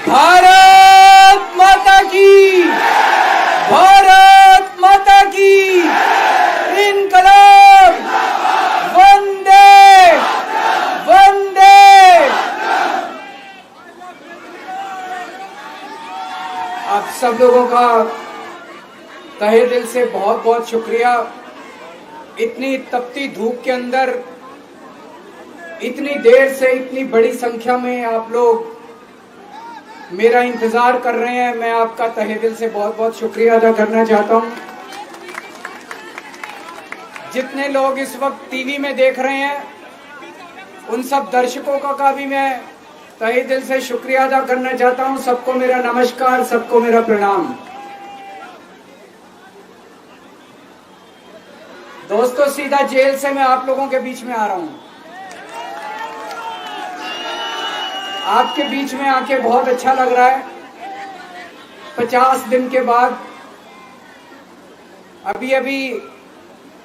भारत माता की, भारत माता की, इनकलाब, वंदे वंदे। आप सब लोगों का तहे दिल से बहुत बहुत शुक्रिया। इतनी तपती धूप के अंदर इतनी देर से इतनी बड़ी संख्या में आप लोग मेरा इंतजार कर रहे हैं। मैं आपका तहे दिल से बहुत बहुत शुक्रिया अदा करना चाहता हूं। जितने लोग इस वक्त टीवी में देख रहे हैं उन सब दर्शकों का भी मैं तहे दिल से शुक्रिया अदा करना चाहता हूं। सबको मेरा नमस्कार, सबको मेरा प्रणाम। दोस्तों, सीधा जेल से मैं आप लोगों के बीच में आ रहा हूं। आपके बीच में आके बहुत अच्छा लग रहा है। 50 दिन के बाद अभी अभी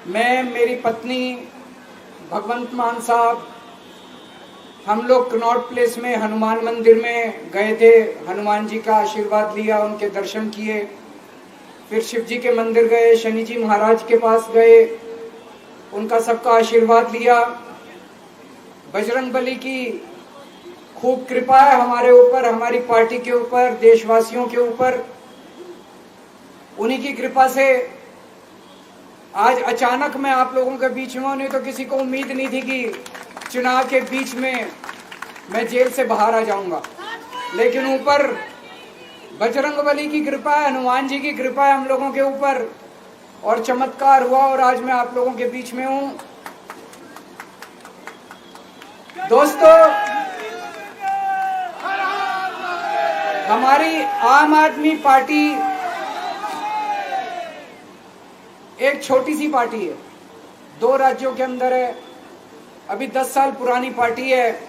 मैं, मेरी पत्नी भगवंत मान साहब, हम लोग कनॉट प्लेस में हनुमान मंदिर में गए थे। हनुमान जी का आशीर्वाद लिया, उनके दर्शन किए। फिर शिव जी के मंदिर गए, शनि जी महाराज के पास गए, उनका सबका आशीर्वाद लिया। बजरंग बली की खूब कृपा है हमारे ऊपर, हमारी पार्टी के ऊपर, देशवासियों के ऊपर। उन्हीं की कृपा से आज अचानक मैं आप लोगों के बीच में हूं। नहीं तो किसी को उम्मीद नहीं थी कि चुनाव के बीच में मैं जेल से बाहर आ जाऊंगा। लेकिन ऊपर बजरंग बली की कृपा है, हनुमान जी की कृपा है हम लोगों के ऊपर, और चमत्कार हुआ और आज मैं आप लोगों के बीच में हूं। दोस्तों, हमारी आम आदमी पार्टी एक छोटी सी पार्टी है, 2 राज्यों के अंदर है, अभी 10 साल पुरानी पार्टी है।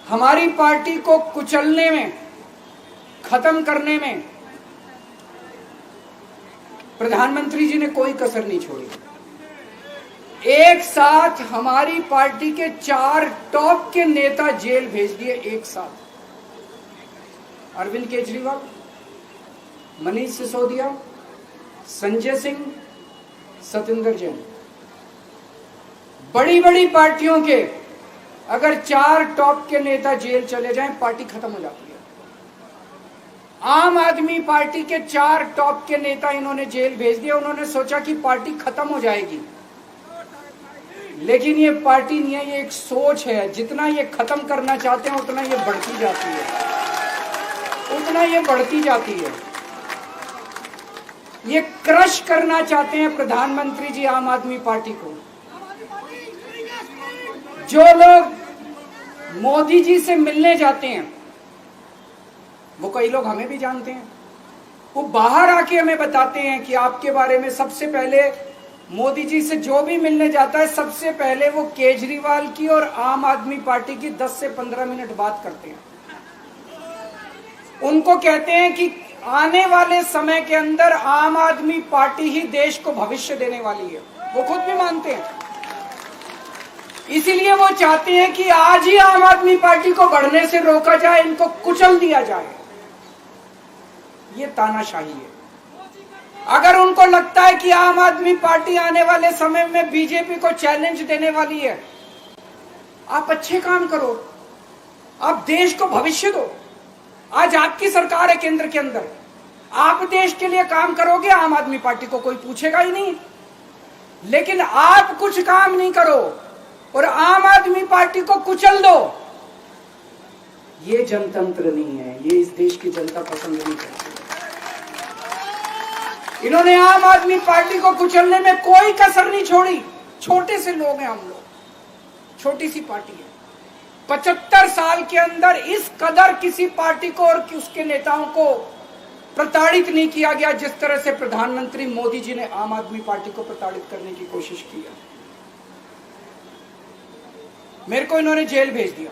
हमारी पार्टी को कुचलने में, खत्म करने में प्रधानमंत्री जी ने कोई कसर नहीं छोड़ी। एक साथ हमारी पार्टी के 4 टॉप के नेता जेल भेज दिए एक साथ। अरविंद केजरीवाल, मनीष सिसोदिया, संजय सिंह, सतेंद्र जैन। बड़ी बड़ी पार्टियों के अगर 4 टॉप के नेता जेल चले जाएं, पार्टी खत्म हो जाती है। आम आदमी पार्टी के 4 टॉप के नेता इन्होंने जेल भेज दिए। उन्होंने सोचा कि पार्टी खत्म हो जाएगी, लेकिन ये पार्टी नहीं है, ये एक सोच है। जितना ये खत्म करना चाहते हैं उतना ये बढ़ती जाती है, उतना ये बढ़ती जाती है। ये क्रश करना चाहते हैं प्रधानमंत्री जी आम आदमी पार्टी को। जो लोग मोदी जी से मिलने जाते हैं, वो कई लोग हमें भी जानते हैं, वो बाहर आके हमें बताते हैं कि आपके बारे में सबसे पहले मोदी जी से जो भी मिलने जाता है, सबसे पहले वो केजरीवाल की और आम आदमी पार्टी की 10 से 15 मिनट बात करते हैं। उनको कहते हैं कि आने वाले समय के अंदर आम आदमी पार्टी ही देश को भविष्य देने वाली है। वो खुद भी मानते हैं। इसीलिए वो चाहते हैं कि आज ही आम आदमी पार्टी को बढ़ने से रोका जाए, इनको कुचल दिया जाए। ये तानाशाही है। अगर उनको लगता है कि आम आदमी पार्टी आने वाले समय में बीजेपी को चैलेंज देने वाली है, आप अच्छे काम करो, आप देश को भविष्य दो। आज आपकी सरकार है केंद्र के अंदर, आप देश के लिए काम करोगे, आम आदमी पार्टी को कोई पूछेगा ही नहीं। लेकिन आप कुछ काम नहीं करो और आम आदमी पार्टी को कुचल दो, ये जनतंत्र नहीं है, ये इस देश की जनता पसंद नहीं करती। इन्होंने आम आदमी पार्टी को कुचलने में कोई कसर नहीं छोड़ी। छोटे से लोग हैं हम लोग, छोटी सी पार्टी है। 75 साल के अंदर इस कदर किसी पार्टी को और उसके नेताओं को प्रताड़ित नहीं किया गया जिस तरह से प्रधानमंत्री मोदी जी ने आम आदमी पार्टी को प्रताड़ित करने की कोशिश की है। मेरे को इन्होंने जेल भेज दिया।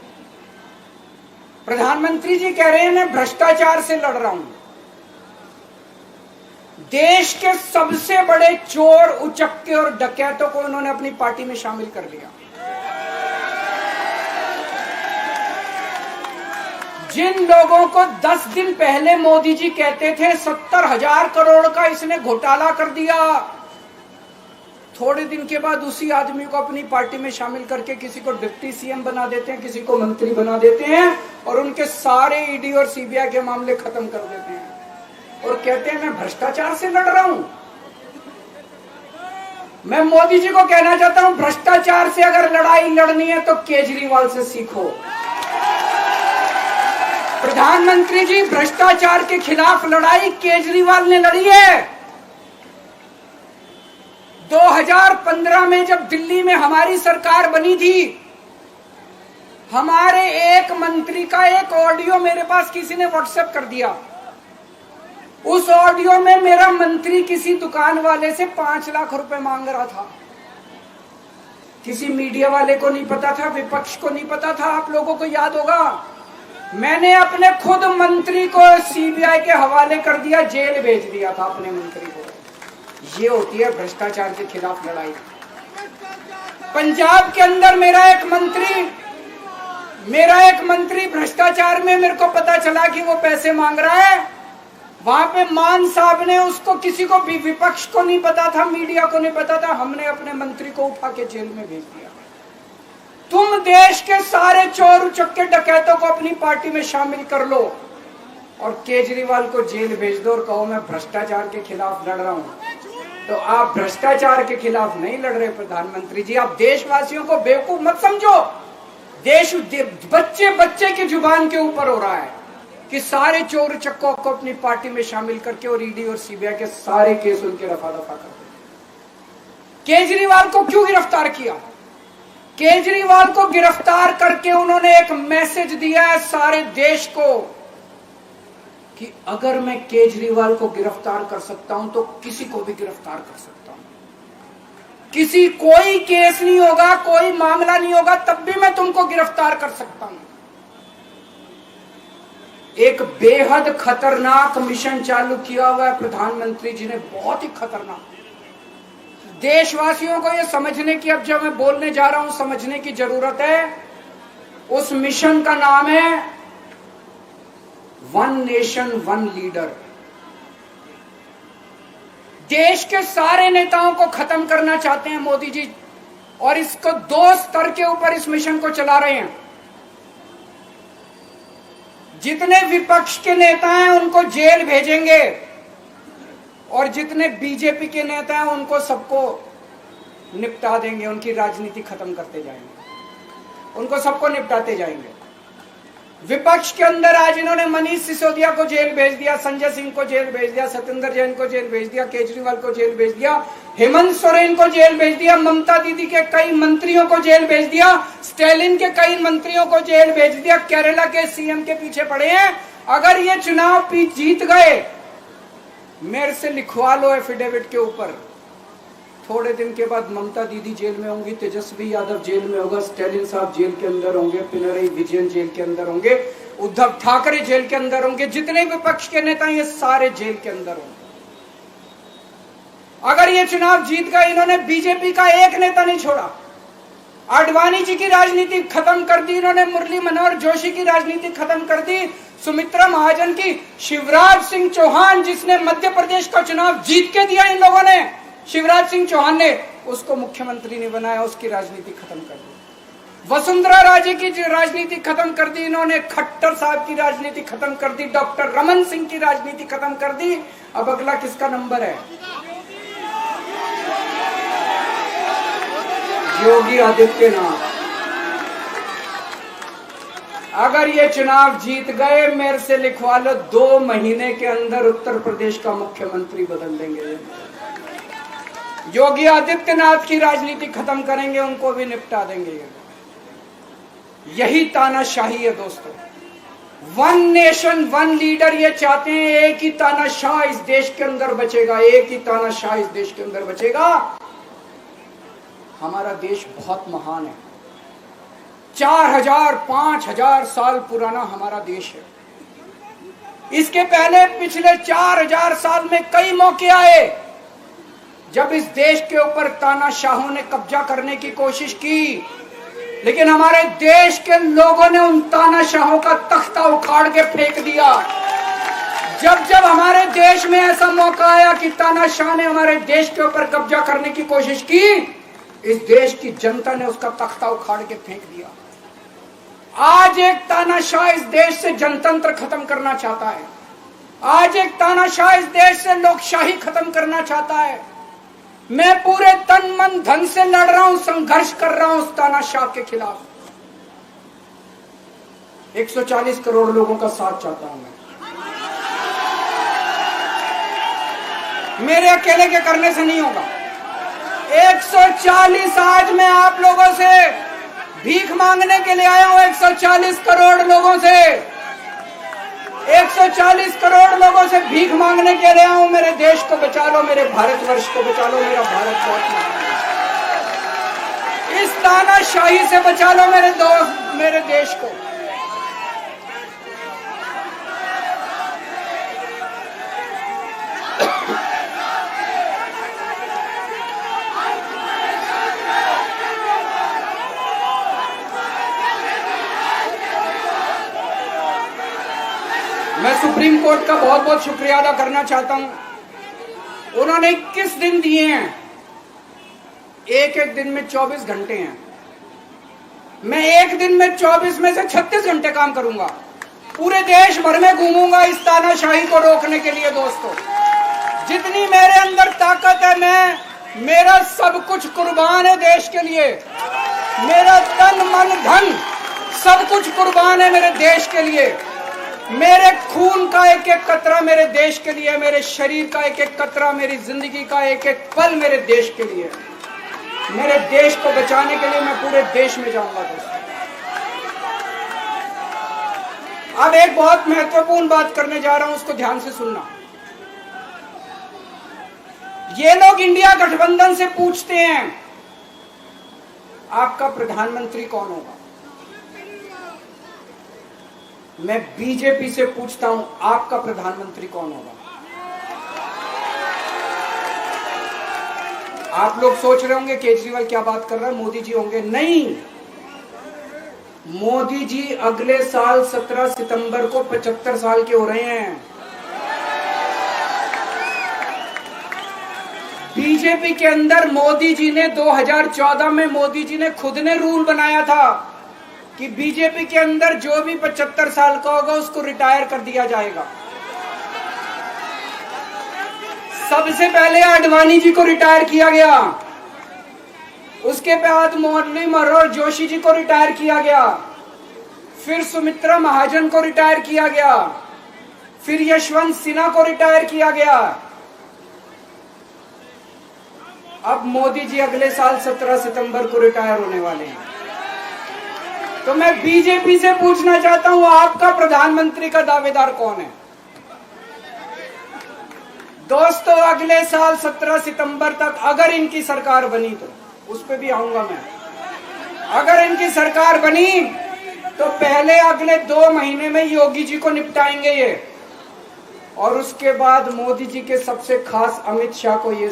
प्रधानमंत्री जी कह रहे हैं मैं भ्रष्टाचार से लड़ रहा हूं। देश के सबसे बड़े चोर, उचक्के और डकैतों को उन्होंने अपनी पार्टी में शामिल कर लिया। जिन लोगों को 10 दिन पहले मोदी जी कहते थे 70,000 करोड़ का इसने घोटाला कर दिया, थोड़े दिन के बाद उसी आदमी को अपनी पार्टी में शामिल करके किसी को डिप्टी सीएम बना देते हैं, किसी को मंत्री बना देते हैं और उनके सारे ईडी और सीबीआई के मामले खत्म कर देते हैं और कहते हैं मैं भ्रष्टाचार से लड़ रहा हूं। मैं मोदी जी को कहना चाहता हूं, भ्रष्टाचार से अगर लड़ाई लड़नी है तो केजरीवाल से सीखो। प्रधानमंत्री जी, भ्रष्टाचार के खिलाफ लड़ाई केजरीवाल ने लड़ी है। 2015 में जब दिल्ली में हमारी सरकार बनी थी, हमारे एक मंत्री का एक ऑडियो मेरे पास किसी ने व्हाट्सएप कर दिया। उस ऑडियो में मेरा मंत्री किसी दुकान वाले से 5 लाख रुपए मांग रहा था। किसी मीडिया वाले को नहीं पता था, विपक्ष को नहीं पता था। आप लोगों को याद होगा, मैंने अपने खुद मंत्री को सीबीआई के हवाले कर दिया, जेल भेज दिया था अपने मंत्री को। ये होती है भ्रष्टाचार के खिलाफ लड़ाई। पंजाब के अंदर मेरा एक मंत्री भ्रष्टाचार में, मेरे को पता चला कि वो पैसे मांग रहा है। वहां पे मान साहब ने उसको, किसी को भी, विपक्ष को नहीं पता था, मीडिया को नहीं पता था, हमने अपने मंत्री को उठा के जेल में भेज दिया। तुम देश के सारे चोर उचक्के डकैतों को अपनी पार्टी में शामिल कर लो और केजरीवाल को जेल भेज दो और कहो मैं भ्रष्टाचार के खिलाफ लड़ रहा हूं। तो आप भ्रष्टाचार के खिलाफ नहीं लड़ रहे प्रधानमंत्री जी। आप देशवासियों को बेवकूफ मत समझो। देश बच्चे बच्चे की जुबान के ऊपर हो रहा है कि सारे चोर चक्कों को अपनी पार्टी में शामिल करके और ईडी और सीबीआई के सारे केस उनके रफा दफा कर दे। केजरीवाल को क्यों गिरफ्तार किया? केजरीवाल को गिरफ्तार करके उन्होंने एक मैसेज दिया है सारे देश को कि अगर मैं केजरीवाल को गिरफ्तार कर सकता हूं तो किसी को भी गिरफ्तार कर सकता हूं। कोई केस नहीं होगा, कोई मामला नहीं होगा, तब भी मैं तुमको गिरफ्तार कर सकता हूं। एक बेहद खतरनाक मिशन चालू किया हुआ है प्रधानमंत्री जी ने, बहुत ही खतरनाक। देशवासियों को यह समझने की, अब जब मैं बोलने जा रहा हूं, समझने की जरूरत है। उस मिशन का नाम है वन नेशन वन लीडर। देश के सारे नेताओं को खत्म करना चाहते हैं मोदी जी और इसको 2 स्तर के ऊपर इस मिशन को चला रहे हैं। जितने विपक्ष के नेता हैं उनको जेल भेजेंगे और जितने बीजेपी के नेता हैं उनको सबको निपटा देंगे, उनकी राजनीति खत्म करते जाएंगे, उनको सबको निपटाते जाएंगे। विपक्ष के अंदर आज इन्होंने मनीष सिसोदिया को जेल भेज दिया, संजय सिंह को जेल भेज दिया, सत्येंद्र जैन को जेल भेज दिया, केजरीवाल को जेल भेज दिया, हेमंत सोरेन को जेल भेज दिया, ममता दीदी के कई मंत्रियों को जेल भेज दिया, स्टालिन के कई मंत्रियों को जेल भेज दिया, केरला के सीएम के पीछे पड़े हैं। अगर ये चुनाव जीत गए, मेरे से लिखवा लो एफिडेविट के ऊपर, थोड़े दिन के बाद ममता दीदी जेल में होंगी, तेजस्वी यादव जेल में होगा, स्टालिन साहब जेल के अंदर होंगे, पिनरई विजयन जेल के अंदर होंगे, उद्धव ठाकरे जेल के अंदर होंगे, जितने विपक्ष के नेता ये सारे जेल के अंदर होंगे। अगर ये चुनाव जीत गए, इन्होंने बीजेपी का एक नेता नहीं छोड़ा। आडवाणी जी की राजनीति खत्म कर दी इन्होंने, मुरली मनोहर जोशी की राजनीति खत्म कर दी, सुमित्रा महाजन की, शिवराज सिंह चौहान जिसने मध्य प्रदेश का चुनाव जीत के दिया इन लोगों ने, शिवराज सिंह चौहान ने उसको मुख्यमंत्री नहीं बनाया, उसकी राजनीति खत्म कर दी। वसुंधरा राजे की राजनीति खत्म कर दी इन्होंने, खट्टर साहब की राजनीति खत्म कर दी, डॉक्टर रमन सिंह की राजनीति खत्म कर दी। अब अगला किसका नंबर है? योगी आदित्यनाथ। अगर ये चुनाव जीत गए, मेरे से लिखवा लो, 2 महीने के अंदर उत्तर प्रदेश का मुख्यमंत्री बदल देंगे। योगी आदित्यनाथ की राजनीति खत्म करेंगे, उनको भी निपटा देंगे। यही तानाशाही है दोस्तों। वन नेशन वन लीडर ये चाहते हैं, एक ही तानाशाह इस देश के अंदर बचेगा, एक ही तानाशाह इस देश के अंदर बचेगा। हमारा देश बहुत महान है, 4000 5000 साल पुराना हमारा देश है। इसके पहले पिछले 4000 साल में कई मौके आए जब इस देश के ऊपर तानाशाहों ने कब्जा करने की कोशिश की। लेकिन हमारे देश के लोगों ने उन तानाशाहों का तख्ता उखाड़ के फेंक दिया। जब जब हमारे देश में ऐसा मौका आया कि तानाशाह ने हमारे देश के ऊपर कब्जा करने की कोशिश की, इस देश की जनता ने उसका तख्ता उखाड़ के फेंक दिया। आज एक तानाशाह इस देश से जनतंत्र खत्म करना चाहता है। आज एक तानाशाह इस देश से लोकशाही खत्म करना चाहता है। मैं पूरे तन मन धन से लड़ रहा हूं, संघर्ष कर रहा हूं उस तानाशाह के खिलाफ। 140 करोड़ लोगों का साथ चाहता हूं मैं। मेरे अकेले के करने से नहीं होगा। 140 आज मैं आप लोगों से भीख मांगने के लिए आया हूं। 140 करोड़ लोगों से 140 करोड़ लोगों से भीख मांगने के लिए आया हूं। मेरे देश को बचा लो, मेरे भारतवर्ष को बचा लो, मेरा भारत बहुत महान है। इस तानाशाही से बचा लो मेरे दोस्त, मेरे देश को। मैं सुप्रीम कोर्ट का बहुत बहुत शुक्रिया अदा करना चाहता हूं। उन्होंने 21 दिन दिए हैं, एक एक दिन में 24 घंटे हैं। मैं एक दिन में 24 में से 36 घंटे काम करूंगा। पूरे देश भर में घूमूंगा इस तानाशाही को रोकने के लिए। दोस्तों, जितनी मेरे अंदर ताकत है, मेरा सब कुछ कुर्बान है देश के लिए। मेरा तन मन धन सब कुछ कुर्बान है मेरे देश के लिए। मेरे खून का एक एक कतरा मेरे देश के लिए, मेरे शरीर का एक एक कतरा, मेरी जिंदगी का एक एक पल मेरे देश के लिए। मेरे देश को बचाने के लिए मैं पूरे देश में जाऊंगा। दोस्तों, अब एक बहुत महत्वपूर्ण बात करने जा रहा हूं, उसको ध्यान से सुनना। ये लोग इंडिया गठबंधन से पूछते हैं आपका प्रधानमंत्री कौन होगा। मैं बीजेपी से पूछता हूं आपका प्रधानमंत्री कौन होगा। आप लोग सोच रहे होंगे केजरीवाल क्या बात कर रहा है, मोदी जी होंगे। नहीं, मोदी जी अगले साल 17 सितंबर को 75 साल के हो रहे हैं। बीजेपी के अंदर मोदी जी ने 2014 में मोदी जी ने खुद ने रूल बनाया था कि बीजेपी के अंदर जो भी 75 साल का होगा उसको रिटायर कर दिया जाएगा। सबसे पहले आडवाणी जी को रिटायर किया गया, उसके बाद मुरली मनोहर जोशी जी को रिटायर किया गया, फिर सुमित्रा महाजन को रिटायर किया गया, फिर यशवंत सिन्हा को रिटायर किया गया। अब मोदी जी अगले साल 17 सितंबर को रिटायर होने वाले हैं। तो मैं बीजेपी से पूछना चाहता हूं आपका प्रधानमंत्री का दावेदार कौन है। दोस्तों, अगले साल 17 सितंबर तक अगर इनकी सरकार बनी, तो उस पर भी आऊंगा मैं। अगर इनकी सरकार बनी तो पहले अगले 2 महीने में योगी जी को निपटाएंगे ये, और उसके बाद मोदी जी के सबसे खास अमित शाह को ये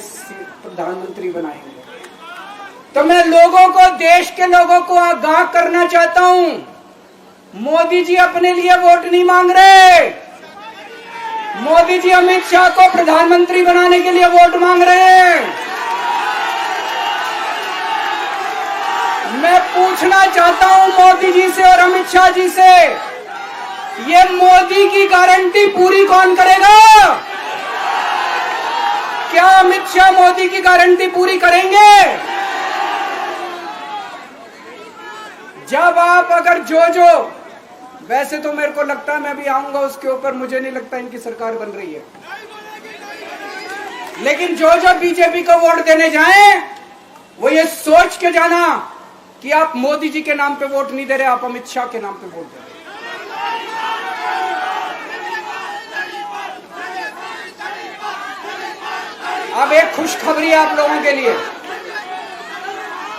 प्रधानमंत्री बनाएंगे। तो मैं लोगों को, देश के लोगों को आगाह करना चाहता हूं, मोदी जी अपने लिए वोट नहीं मांग रहे। मोदी जी अमित शाह को प्रधानमंत्री बनाने के लिए वोट मांग रहे हैं। मैं पूछना चाहता हूं मोदी जी से और अमित शाह जी से, ये मोदी की गारंटी पूरी कौन करेगा? क्या अमित शाह मोदी की गारंटी पूरी करेंगे? जब आप अगर जो वैसे तो मेरे को लगता है मैं भी आऊंगा उसके ऊपर, मुझे नहीं लगता इनकी सरकार बन रही है, लेकिन जो बीजेपी को वोट देने जाएं वो ये सोच के जाना कि आप मोदी जी के नाम पे वोट नहीं दे रहे, आप अमित शाह के नाम पे वोट दे रहे। अब एक खुशखबरी है आप लोगों के लिए,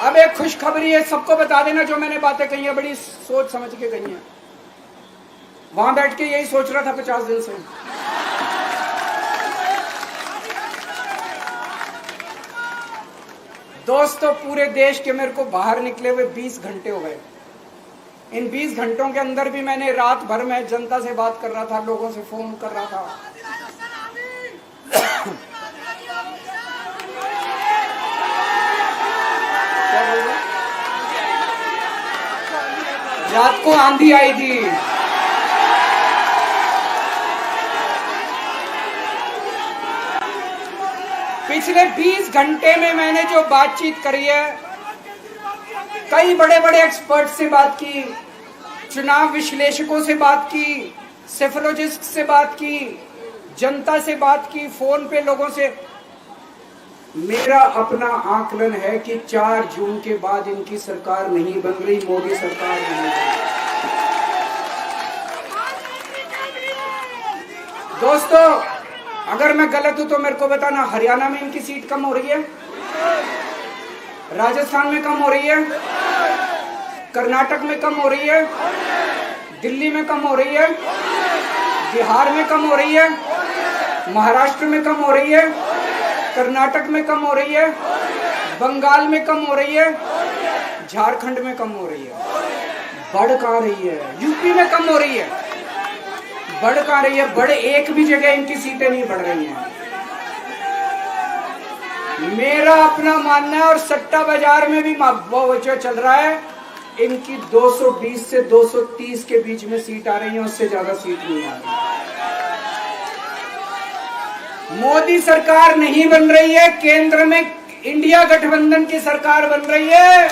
अब एक खुशखबरी है। सबको बता देना जो मैंने बातें कही है बड़ी सोच समझ के कही है। वहां बैठ के यही सोच रहा था 50 दिन से। दोस्तों, पूरे देश के मेरे को बाहर निकले हुए 20 घंटे हो गए। इन 20 घंटों के अंदर भी मैंने रात भर में जनता से बात कर रहा था, लोगों से फोन कर रहा था। क्या बोल रहे? रात को आंधी आई थी। पिछले 20 घंटे में मैंने जो बातचीत करी है, कई बड़े बड़े एक्सपर्ट से बात की, चुनाव विश्लेषकों से बात की, सेफोलॉजिस्ट से बात की, जनता से बात की, फोन पे लोगों से। मेरा अपना आकलन है कि 4 जून के बाद इनकी सरकार नहीं बन रही, मोदी सरकार नहीं बन रही। दोस्तों, अगर मैं गलत हूं तो मेरे को बताना। हरियाणा में इनकी सीट कम हो रही है, राजस्थान में कम हो रही है, कर्नाटक में कम हो रही है, दिल्ली में कम हो रही है, बिहार में कम हो रही है, महाराष्ट्र में कम हो रही है, कर्नाटक में कम हो रही है, बंगाल में कम हो रही है, झारखंड में कम हो रही है। बढ़ कहां रही है? यूपी में कम हो रही है, बढ़ कहां रही है? बड़े एक भी जगह इनकी सीटें नहीं बढ़ रही हैं। मेरा अपना मानना है, और सट्टा बाजार में भी जो चल रहा है, इनकी 220 से 230 के बीच में सीट आ रही है, उससे ज्यादा सीट नहीं आ रही। मोदी सरकार नहीं बन रही है, केंद्र में इंडिया गठबंधन की सरकार बन रही है।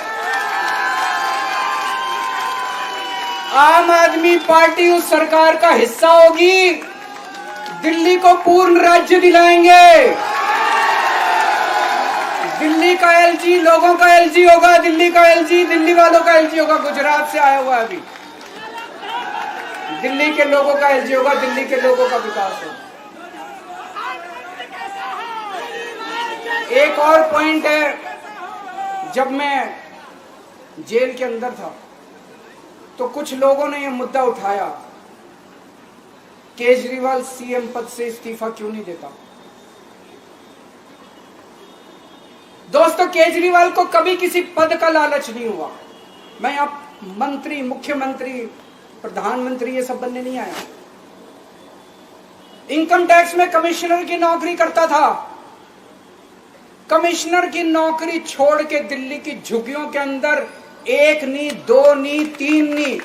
आम आदमी पार्टी उस सरकार का हिस्सा होगी। दिल्ली को पूर्ण राज्य दिलाएंगे। दिल्ली का एलजी लोगों का एलजी होगा, दिल्ली का एलजी दिल्ली वालों का एलजी होगा। गुजरात से आया हुआ है अभी। दिल्ली के लोगों का एलजी होगा, दिल्ली के लोगों का विकास होगा। एक और पॉइंट है, जब मैं जेल के अंदर था तो कुछ लोगों ने यह मुद्दा उठाया, केजरीवाल सीएम पद से इस्तीफा क्यों नहीं देता। दोस्तों, केजरीवाल को कभी किसी पद का लालच नहीं हुआ। मैं आप मंत्री, मुख्यमंत्री, प्रधानमंत्री ये सब बनने नहीं आया। इनकम टैक्स में कमिश्नर की नौकरी करता था। कमिश्नर की नौकरी छोड़ के दिल्ली की झुग्गियों के अंदर 1 नहीं, 2 नहीं, 3 नहीं,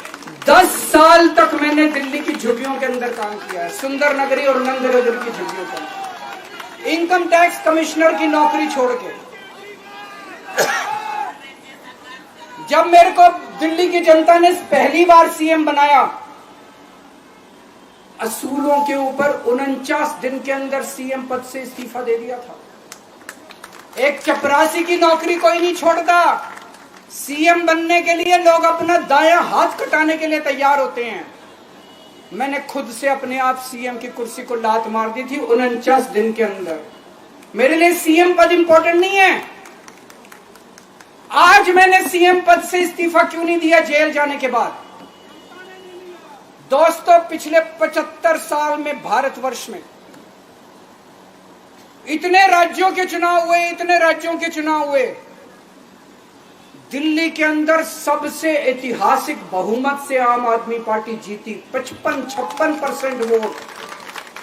10 साल तक मैंने दिल्ली की झुग्गियों के अंदर काम किया है, सुंदर नगरी और नंद नगर की झुग्गियों के अंदर। इनकम टैक्स कमिश्नर की नौकरी छोड़ के जब मेरे को दिल्ली की जनता ने पहली बार सीएम बनाया, असूलों के ऊपर 49 दिन के अंदर सीएम पद से इस्तीफा दे दिया था। एक चपरासी की नौकरी कोई नहीं छोड़ता। सीएम बनने के लिए लोग अपना दायां हाथ कटाने के लिए तैयार होते हैं। मैंने खुद से अपने आप सीएम की कुर्सी को लात मार दी थी 49 दिन के अंदर। मेरे लिए सीएम पद इंपॉर्टेंट नहीं है। आज मैंने सीएम पद से इस्तीफा क्यों नहीं दिया जेल जाने के बाद? दोस्तों, पिछले 75 साल में भारतवर्ष में इतने राज्यों के चुनाव हुए, इतने राज्यों के चुनाव हुए, दिल्ली के अंदर सबसे ऐतिहासिक बहुमत से आम आदमी पार्टी जीती। 55-56% वोट,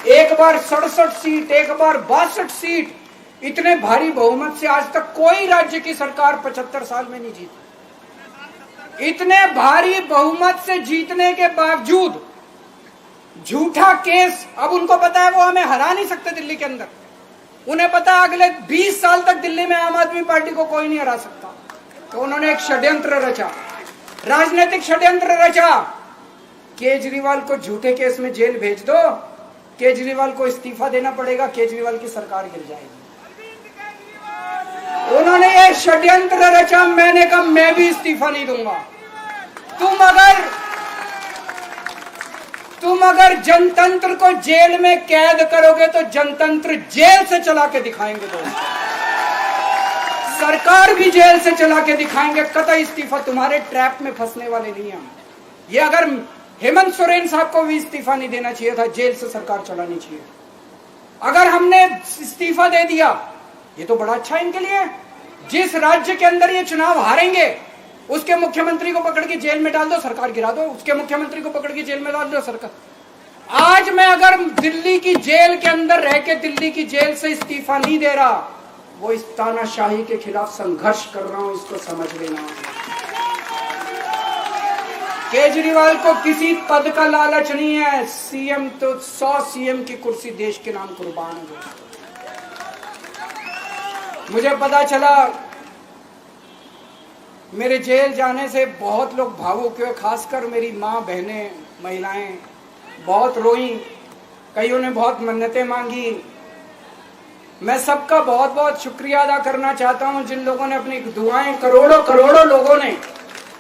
एक बार 67 सीट, एक बार 62 सीट। इतने भारी बहुमत से आज तक कोई राज्य की सरकार 75 साल में नहीं जीती। इतने भारी बहुमत से जीतने के बावजूद झूठा केस, अब उनको पता है वो हमें हरा नहीं सकते दिल्ली के अंदर। उन्हें पता है अगले 20 साल तक दिल्ली में आम आदमी पार्टी को कोई नहीं हरा सकता। तो उन्होंने एक षड्यंत्र रचा, राजनीतिक षड्यंत्र रचा। केजरीवाल को झूठे केस में जेल भेज दो, केजरीवाल को इस्तीफा देना पड़ेगा, केजरीवाल की सरकार गिर जाएगी। उन्होंने ये षड्यंत्र रचा। मैंने कहा मैं भी इस्तीफा नहीं दूंगा। तुम अगर जनतंत्र को जेल में कैद करोगे तो जनतंत्र जेल से चला के दिखाएंगे। दोस्त, सरकार भी जेल से चला के दिखाएंगे। कतई इस्तीफा, तुम्हारे ट्रैप में फंसने वाले नहीं हम। ये अगर हेमंत सोरेन साहब को भी इस्तीफा नहीं देना चाहिए था, जेल से सरकार चलानी चाहिए। अगर हमने इस्तीफा दे दिया, ये तो बड़ा अच्छा इनके लिए। जिस राज्य के अंदर ये चुनाव हारेंगे उसके मुख्यमंत्री को पकड़ के जेल में डाल दो, सरकार गिरा दो। उसके मुख्यमंत्री को पकड़ के जेल में डाल दो, सरकार। आज मैं अगर दिल्ली की जेल के अंदर रह के दिल्ली की जेल से इस्तीफा नहीं दे रहा, वो इस तानाशाही के खिलाफ संघर्ष कर रहा हूं, इसको समझ लेना। केजरीवाल को किसी पद का लालच नहीं है। सीएम तो 100 सीएम की कुर्सी देश के नाम कुर्बान है। मुझे पता चला मेरे जेल जाने से बहुत लोग भावुक हुए, खासकर मेरी माँ, बहनें, महिलाएं बहुत रोई, कईयों ने बहुत मन्नतें मांगी। मैं सबका बहुत बहुत शुक्रिया अदा करना चाहता हूं जिन लोगों ने अपनी दुआएं, करोड़ों करोड़ों लोगों ने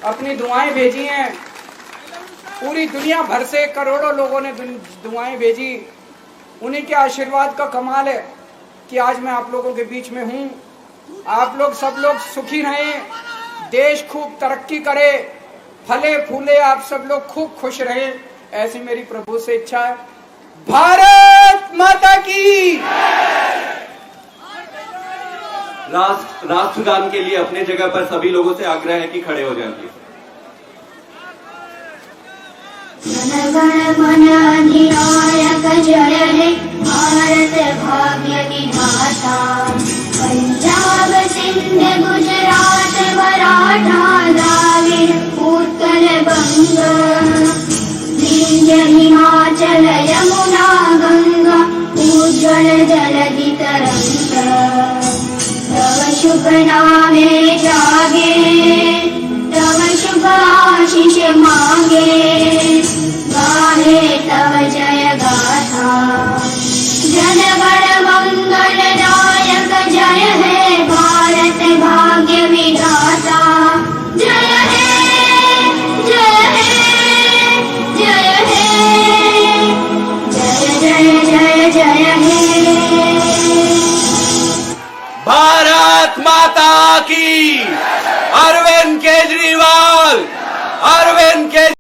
अपनी दुआएं भेजी हैं। पूरी दुनिया भर से करोड़ों लोगों ने दुआएं भेजी। उन्हीं के आशीर्वाद का कमाल है कि आज मैं आप लोगों के बीच में हूं। आप लोग सब लोग सुखी रहें, देश खूब तरक्की करे, फले फूले, आप सब लोग खूब खुश रहें, ऐसी मेरी प्रभु से इच्छा है। भारत माता की। राष्ट्रगान के लिए अपने जगह पर सभी लोगों से आग्रह है कि खड़े हो जाएं प्लीज। जन गण मन अधिनायक जय हे भारत भाग्य विधाता। पंजाब सिंध गुजरात मराठा द्राविड़ उत्कल बंग। विंध्य हिमाचल यमुना गंगा उज्ज्वल जलधि तरंग। तव शुभ नामे जागे, तव शुभ आशीष मांगे। गाहे तव जय गाथा। जन गण मंगल नायक जय हे भारत भाग्य विधाता। जय हे जय हे जय हे जय जय जय जय हे। भारत माता की। अरविंद केजरीवाल, अरविंद केजरीवाल।